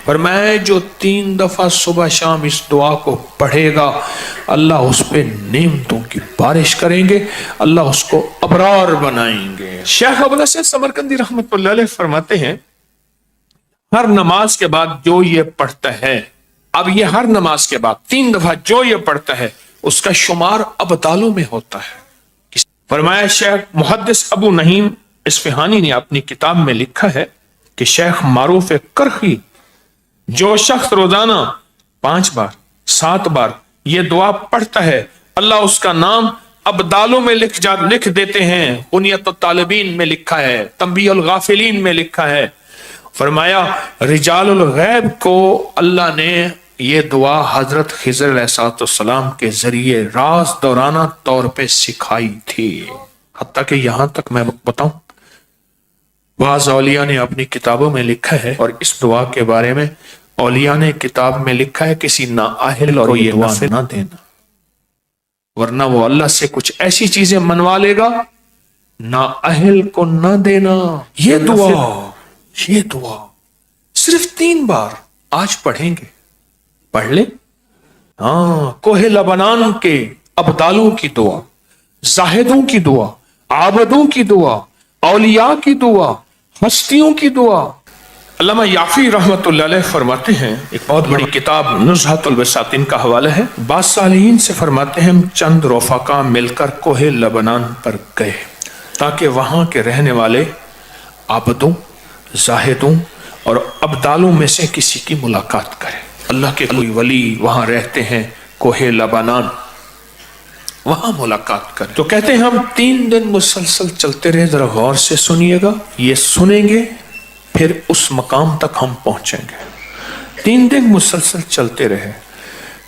फरमाया जो 3 दफा सुबह शाम इस दुआ को पढ़ेगा अल्लाह उस पे नेमतों की बारिश करेंगे, अल्लाह उसको अबरार बनाएंगे। शेख अबुल हसन समरकंदी रहमतुल्लाह अलैह फरमाते हैं हर नमाज के बाद जो ये पढ़ता है, अब ये हर नमाज के बाद 3 दफा जो ये पढ़ता है उसका शुमार अबदालों में होता है। फरमाया शेख मुहद्दिस अबू नहीम इस्फहानी ने अपनी किताब में लिखा है कि शेख मारूफ करखी जो शख्स रोजाना 5 बार 7 बार ये दुआ पढ़ता है अल्लाह उसका नाम अबदालों में लिख देते हैं। बुनियत तालिबीन में लिखा है, तंबीहुल गाफिलीन में लिखा है। फरमाया रिजालुल गैब को अल्लाह ने ये दुआ हजरत खिज़र अलैहिस्सलाम के जरिए राज दौराना तौर पे सिखाई थी। हत्ता कि यहां तक मैं बताऊं बाज़ औलिया ने अपनी किताबों में लिखा है और इस दुआ के बारे में औलिया ने किताब में लिखा है किसी नाअहल और ये दुआ ना देना, वरना वो अल्लाह से कुछ ऐसी चीजें मनवा लेगा, नाअहल को ना देना। ये दुआ सिर्फ 3 बार आज पढ़ेंगे, पढ़ ले। हाँ, कोहे लबनान के अबदालों की दुआ, जाहिदों की दुआ, आबदों की दुआ, औलिया की दुआ, हस्तियों की दुआ। अल्लामा याफी रहमतुल्लाह अलैह फरमाते हैं, एक बहुत बड़ी किताब नुज़हतुल बसातिन का हवाला है, बाज़ सालिहीन से फरमाते हैं हम चंद रफ़ाका मिलकर कोहे लबनान पर गए ताकि वहां के रहने वाले आबदों, जाहिदों और अबदालों में से किसी की मुलाकात करें। अल्लाह के कोई वली वहां रहते हैं कोहे लबनान, वहां मुलाकात करें। तो कहते हैं हम 3 दिन मुसलसल चलते रहे, जरा गौर से सुनिएगा, ये सुनेंगे फिर उस मकाम तक हम पहुंचेंगे। 3 दिन मुसलसल चलते रहे।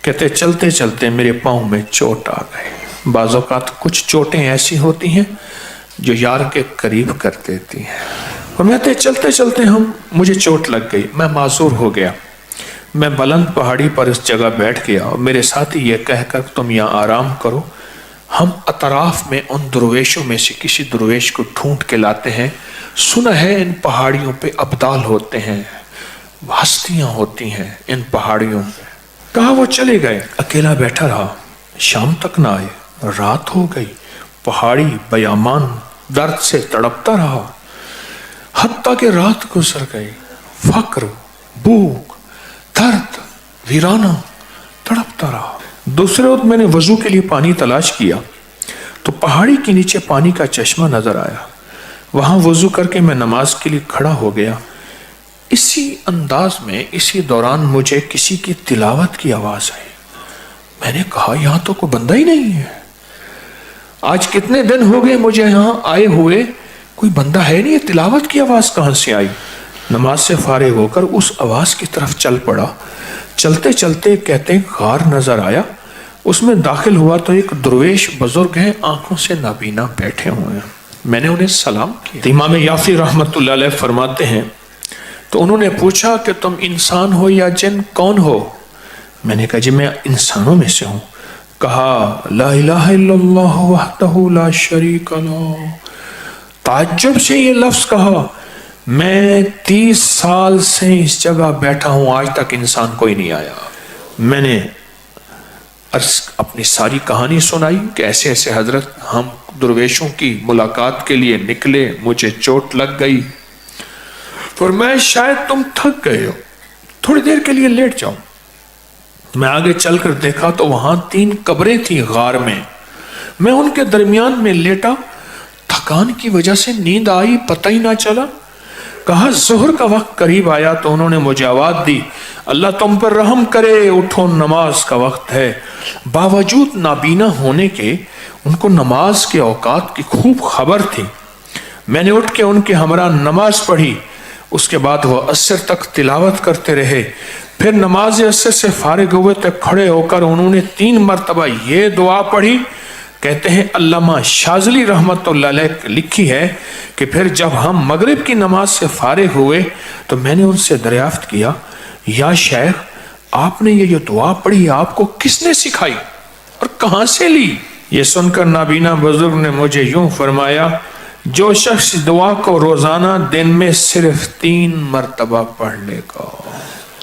कहते चलते चलते मेरे पाँव में चोट आ गई। बाज़ औक़ात कुछ चोटें ऐसी होती हैं जो यार के करीब कर देती हैं। और कहते चलते चलते मुझे चोट लग गई, मैं माजूर हो गया। मैं बुलंद पहाड़ी पर इस जगह बैठ गया और मेरे साथी ये कहकर तुम यहाँ आराम करो, हम अतराफ में उन दुर्वेशों में से किसी दुर्वेश को ढूंढ के लाते हैं। सुना है इन पहाड़ियों पे अब्दाल होते हैं, हस्तियां होती हैं इन पहाड़ियों पे। कहा वो चले गए, अकेला बैठा रहा, शाम तक ना आए, रात हो गई, पहाड़ी बयामान दर्द से तड़पता रहा, हत्ता के रात गुजर गई। फक्र, भूख, दर्द, वीराना तड़पता रहा। दूसरे वक्त मैंने वजू के लिए पानी तलाश किया तो पहाड़ी के नीचे पानी का चश्मा नजर आया। वहां वजू करके मैं नमाज के लिए खड़ा हो गया। इसी अंदाज में इसी दौरान मुझे किसी की तिलावत की आवाज आई। मैंने कहा यहां तो कोई बंदा ही नहीं है, आज कितने दिन हो गए मुझे यहां आए हुए, कोई बंदा है नहीं, तिलावत की आवाज कहां से आई। नमाज से फारिग होकर उस आवाज की तरफ चल पड़ा। चलते चलते कहते गार नजर आया, उसमें दाखिल हुआ तो एक दुर्वेश बुजुर्ग हैं, आंखों से नाबीना बैठे हुए हैं। मैंने उन्हें सलाम किया। इमाम याफी रहमतुल्लाह अलैह फरमाते हैं तो उन्होंने पूछा कि तुम इंसान हो या जिन, कौन हो? मैंने कहा जी मैं इंसानों में से हूं। कहा ला इलाहा इल्लल्लाह वहदहू ला शरीका लहू। ताज्जुब से ये लफ्ज कहा, मैं 30 साल से इस जगह बैठा हूं, आज तक इंसान कोई नहीं आया। मैंने अपनी सारी कहानी सुनाई कि ऐसे ऐसे हजरत हम दुर्वेशों की मुलाकात के लिए निकले, मुझे चोट लग गई, फिर मैं शायद तुम थक गए हो, थोड़ी देर के लिए लेट जाओ। मैं आगे चलकर देखा तो वहां 3 कब्रें थी गार में, मैं उनके दरमियान में लेटा, थकान की वजह से नींद आई, पता ही ना चला। कहा ज़ोहर का वक्त करीब आया तो उन्होंने मुझे आवाज दी, अल्लाह तुम पर रहम करे, उठो नमाज का वक्त है। बावजूद नाबीना होने के उनको नमाज के औकात की खूब खबर थी। मैंने उठ के उनके हमरा नमाज पढ़ी, उसके बाद वह असर तक तिलावत करते रहे। फिर नमाज असर से फारिग हुए तो खड़े होकर उन्होंने 3 मरतबा ये दुआ पढ़ी। कहते हैं अल्लामा शाज़ली रहमतुल्लाह अलैह लिखी है कि फिर जब हम मगरिब की नमाज से फारिग हुए तो मैंने उनसे दरियाफ्त किया, या शेख आपने ये दुआ पढ़ी आपको किसने सिखाई और कहां से ली? ये सुनकर नाबीना बुजुर्ग ने मुझे यूं फरमाया, जो शख्स दुआ को रोजाना दिन में सिर्फ 3 मरतबा पढ़ लेगा,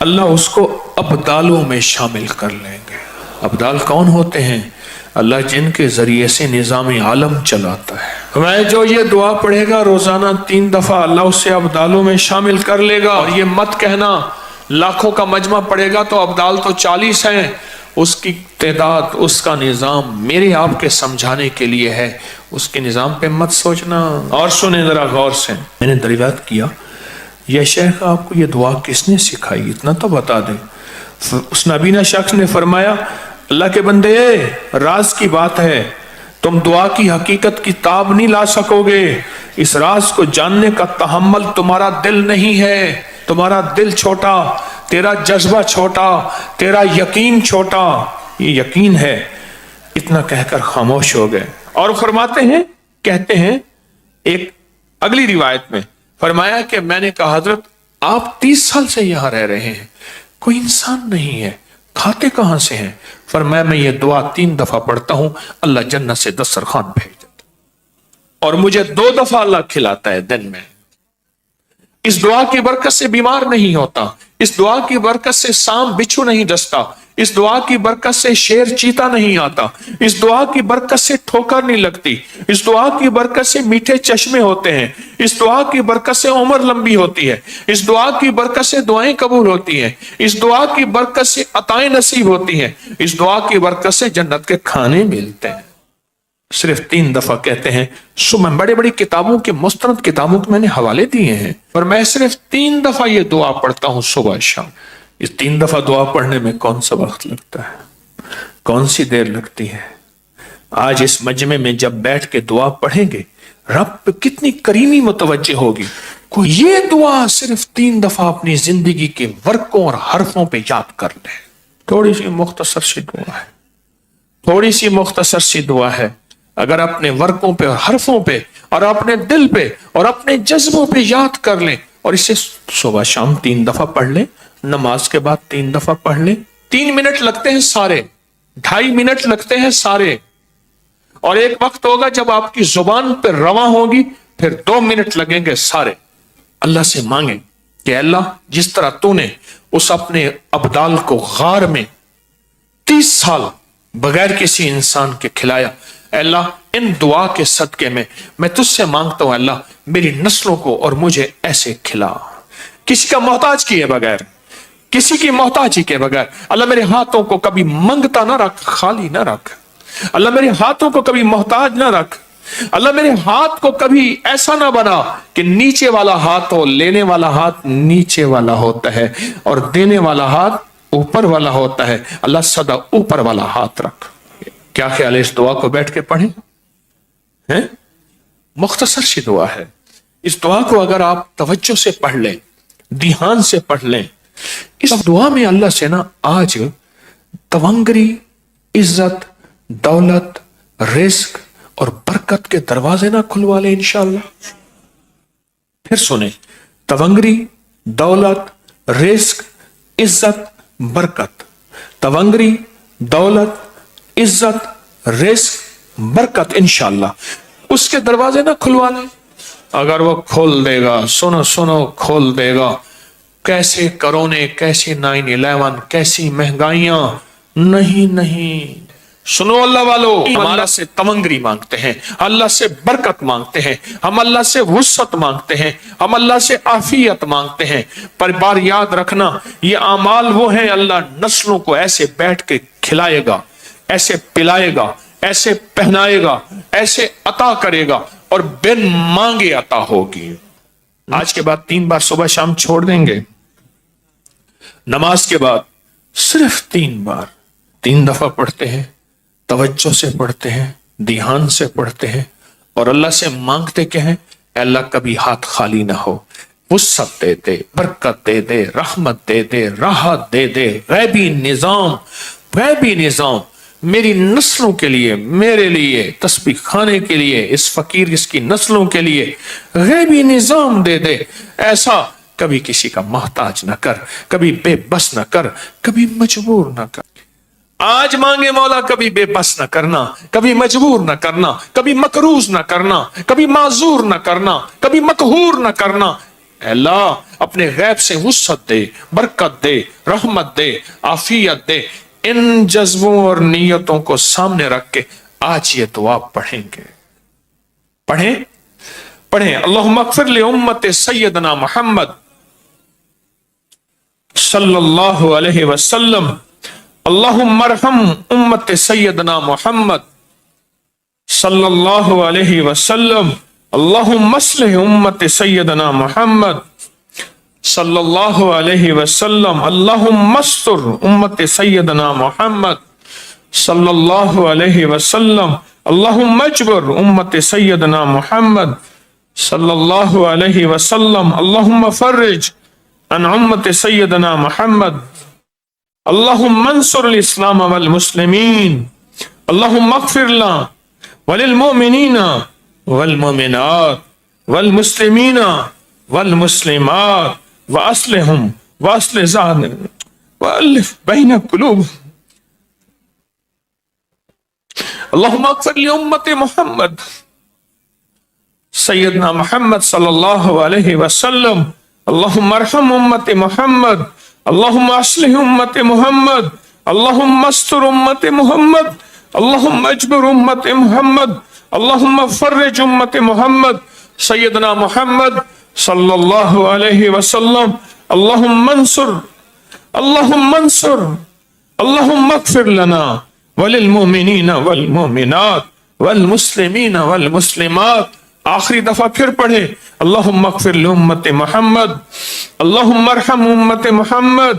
अल्लाह उसको अब्दालों में शामिल कर लेंगे। अब्दाल कौन होते हैं? अल्लाह जिनके जरिए से निज़ाम आलम चलाता है। मैं जो ये दुआ पढ़ेगा रोजाना 3 दफा, अल्लाह उसे अब्दालों में शामिल कर लेगा। और ये मत कहना लाखों का मजमा पड़ेगा तो अब्दाल तो 40 हैं, उसकी तादाद, उसका निज़ाम मेरे आपके समझाने के लिए है, उसके निज़ाम पे मत सोचना। और सुने जरा गौर से, मैंने दरियात किया यह शेख आपको ये दुआ किसने सिखाई, इतना तो बता दें। उस नबीना शख्स ने फरमाया, अल्लाह के बंदे, राज की बात है, तुम दुआ की हकीकत की ताब नहीं ला सकोगे। इस राज को जानने का तहम्मुल तुम्हारा दिल नहीं है, तुम्हारा दिल छोटा, तेरा जज्बा छोटा, तेरा यकीन छोटा, ये यकीन है। इतना कहकर खामोश हो गए। और फरमाते हैं, कहते हैं एक अगली रिवायत में फरमाया कि मैंने कहा हजरत आप 30 साल से यहां रह रहे हैं, कोई इंसान नहीं है, खाते कहां से हैं? फरमाया मैं ये दुआ 3 दफा पढ़ता हूं, अल्लाह जन्नत से दस्तरखान भेज देता और मुझे 2 दफा अल्लाह खिलाता है दिन में। इस दुआ की बरकत से बीमार नहीं होता, इस दुआ की बरकत से सांप बिच्छू नहीं डसता, इस दुआ की बरकत से शेर चीता नहीं आता, इस दुआ की बरकत से ठोकर नहीं लगती, इस दुआ की बरकत से मीठे चश्मे होते हैं, इस दुआ की बरकत से उम्र लंबी होती है, इस दुआ की बरकत से दुआएं कबूल होती हैं, इस दुआ की बरकत से अताएं नसीब होती हैं, इस दुआ की बरकत से जन्नत के खाने मिलते हैं। सिर्फ 3 दफा कहते हैं। सुबह बड़ी बड़ी किताबों के, मुस्तनद किताबों के मैंने हवाले दिए हैं, पर मैं सिर्फ 3 दफा ये दुआ पढ़ता हूं सुबह शाम। इस 3 दफा दुआ पढ़ने में कौन सा वक्त लगता है, कौन सी देर लगती है? आज इस मजमे में जब बैठ के दुआ पढ़ेंगे, रब पे कितनी करीमी मुतवज्जे होगी। कोई ये दुआ सिर्फ 3 दफा अपनी जिंदगी के वर्कों और हरफों पे याद कर ले। थोड़ी सी मुख्तसर सी दुआ है, थोड़ी सी मुख्तसर सी दुआ है। अगर अपने वर्कों पे और हरफों पे और अपने दिल पे और अपने जज्बों पे याद कर लें और इसे सुबह शाम 3 दफा पढ़ लें, नमाज के बाद 3 दफा पढ़ लें। 3 मिनट लगते हैं सारे, 2.5 मिनट लगते हैं सारे, और एक वक्त होगा जब आपकी जुबान पे रवा होगी, फिर 2 मिनट लगेंगे सारे। अल्लाह से मांगे कि अल्लाह जिस तरह तूने उस अपने अब्दाल को गार में 30 साल बगैर किसी इंसान के खिलाया, अल्लाह इन दुआ के सदके में मैं तुझसे मांगता हूं, अल्लाह मेरी नस्लों को और मुझे ऐसे खिला, किसी का मोहताज किए बगैर, किसी की मोहताजी के बगैर। अल्लाह मेरे हाथों को कभी मंगता ना रख, खाली ना रख। अल्लाह मेरे हाथों को कभी मोहताज ना रख। अल्लाह मेरे हाथ को कभी ऐसा ना बना कि नीचे वाला हाथ हो, लेने वाला हाथ नीचे वाला होता है और देने वाला हाथ ऊपर वाला होता है। अल्लाह सदा ऊपर वाला हाथ रख। क्या ख्याल है, इस दुआ को बैठ के पढ़ें? हैं? मुख्तसर सी दुआ है। इस दुआ को अगर आप तवज्जो से पढ़ लें, ध्यान से पढ़ लें, इस दुआ में अल्लाह से ना आज तवंगरी, इज्जत, दौलत, रिस्क और बरकत के दरवाजे ना खुलवा ले इंशाअल्लाह। फिर सुने, तवंगरी, दौलत, रिस्क, इज्जत, बरकत। तवंगरी, दौलत, इज्जत, रिस्क, बरकत, इंशाअल्लाह उसके दरवाजे ना खुलवा ले। अगर वो खोल देगा, सुनो सुनो, खोल देगा, कैसे कोरोने, कैसे 9/11, कैसी महंगाइयां, नहीं नहीं। सुनो अल्लाह वालों, हम अल्लाह से तवंगरी मांगते हैं, अल्लाह से बरकत मांगते हैं, हम अल्लाह से वुसअत मांगते हैं, हम अल्लाह से आफियत मांगते हैं। पर बार याद रखना, ये अमाल वो हैं अल्लाह नस्लों को ऐसे बैठ के खिलाएगा, ऐसे पिलाएगा, ऐसे पहनाएगा, ऐसे अता करेगा और बिन मांगे अता होगी। आज के बाद 3 बार सुबह शाम छोड़ देंगे, नमाज के बाद सिर्फ 3 बार, 3 दफा पढ़ते हैं, तवज्जो से पढ़ते हैं, ध्यान से पढ़ते हैं और अल्लाह से मांगते क्या है, अल्लाह कभी हाथ खाली ना हो, वुसअत दे दे, बरकत दे दे, रहमत दे दे, राहत दे दे, गैबी निजाम मेरी नस्लों के लिए, मेरे लिए, तस्बीह खाने के लिए, इस फकीर इसकी नस्लों के लिए गैबी निजाम दे दे। ऐसा कभी किसी का मोहताज ना कर, कभी बेबस ना कर, कभी मजबूर ना कर। आज मांगे मौला, कभी बेबस ना करना, कभी मजबूर ना करना, कभी मकरूज ना करना, कभी माजूर ना करना, कभी मकहूर ना करना। اے اللہ اپنے غیب سے وسعت دے، برکت دے، رحمت دے، عافیت دے۔ ان جذبوں اور نیتوں کو سامنے رکھ کے آج یہ دعا پڑھیں گے۔ پڑھیں اللہم اغفر لامت سیدنا محمد صلی اللہ علیہ وسلم، اللہم ارحم امت سیدنا محمد صلی اللہ علیہ وسلم، اللہم اصلح امت سیدنا محمد صلی اللہ علیہ وسلم، اللہم استر امت سیدنا محمد صلی اللہ علیہ وسلم، اللہم اجبر امت سیدنا محمد صلی اللہ علیہ وسلم، اللہم فرج عن امت سیدنا محمد، اللہم انصر الاسلام والمسلمین، اللہم اغفر لنا وللمؤمنین والمؤمنات والمسلمین والمسلمات واصلحهم واصلح ذاتهم والف بین قلوبهم، اللہم اغفر لامت محمد سیدنا محمد صلی اللہ علیہ وسلم، اللہم ارحم امت محمد، اللہم اصلح امت محمد، اللہم استر امت محمد، اللہم اجبر امت محمد، اللہم فرج امت محمد سیدنا محمد صلی اللہ علیہ وسلم، اللہم انصر، اللہم انصر، اللہم اغفر لنا وللمؤمنین والمؤمنات والمسلمین والمسلمات۔ آخری دفعہ پھر پڑھے اللہم اغفر لامت محمد، اللہم ارحم امت محمد،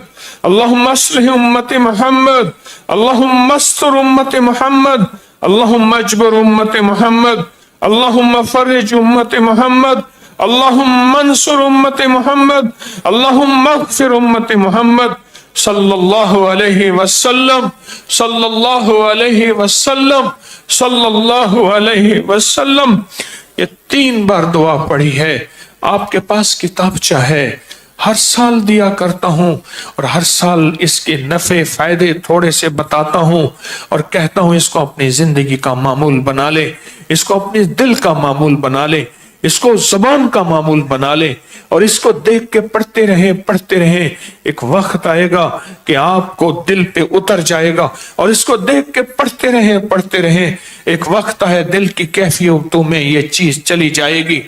اللہم اصلح امت محمد، اللہم استر امت محمد، اللہم اجبر امت محمد، اللہم فرج امت محمد، اللہم انصر امت محمد، اللہم اغفر امت محمد صلی اللہ علیہ وسلم، صلی اللہ علیہ وسلم، صلی اللہ علیہ وسلم۔ یہ 3 بار دعا پڑھی ہے۔ آپ کے پاس کتابچہ ہے، ہر سال دیا کرتا ہوں اور ہر سال اس کے نفع فائدے تھوڑے سے بتاتا ہوں اور کہتا ہوں اس کو اپنی زندگی کا معمول بنا لے، اس کو اپنے دل کا معمول بنا لے، اس کو زبان کا معمول بنا لے اور اس کو دیکھ کے پڑھتے رہیں۔ ایک وقت آئے گا کہ آپ کو دل پہ اتر جائے گا اور اس کو دیکھ کے پڑھتے رہیں۔ ایک وقت ہے دل کی کیفیتوں میں یہ چیز چلی جائے گی۔